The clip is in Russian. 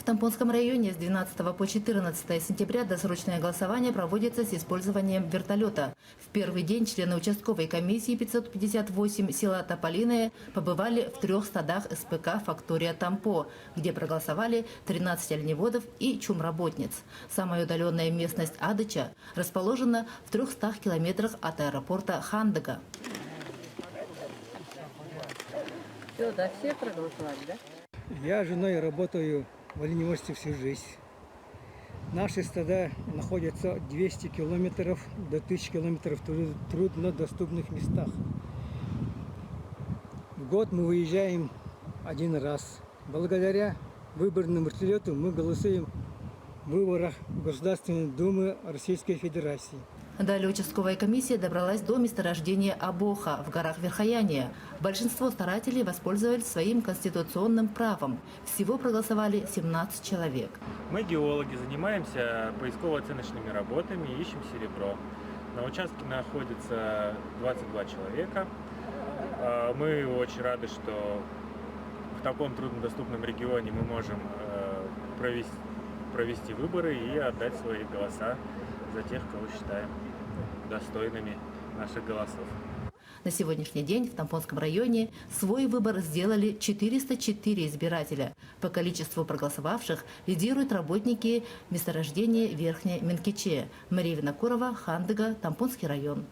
В Тампонском районе с 12 по 14 сентября досрочное голосование проводится с использованием вертолета. В первый день члены участковой комиссии 558 села Тополиное побывали в 3 стадах СПК «Фактория Тампо», где проголосовали 13 оленеводов и чумработниц. Самая удаленная местность Адыча расположена в 300 километрах от аэропорта Хандага. Все, да, все проголосовали, да? Я с женой работаю в оленеводстве всю жизнь. Наши стада находятся 200 километров до 1000 километров в труднодоступных местах. В год мы выезжаем один раз. Благодаря выборному вертолету мы голосуем в выборах Государственной Думы Российской Федерации. Далее участковая комиссия добралась до месторождения Абоха в горах Верхояния. Большинство старателей воспользовались своим конституционным правом. Всего проголосовали 17 человек. Мы, геологи, занимаемся поисково-оценочными работами и ищем серебро. На участке находится 22 человека. Мы очень рады, что в таком труднодоступном регионе мы можем провести выборы и отдать свои голоса за тех, кого считаем достойными наших голосов. На сегодняшний день в Тампонском районе свой выбор сделали 404 избирателя. По количеству проголосовавших лидируют работники месторождения Верхней Менкиче. Мария Винокурова, Хандыга, Тампонский район.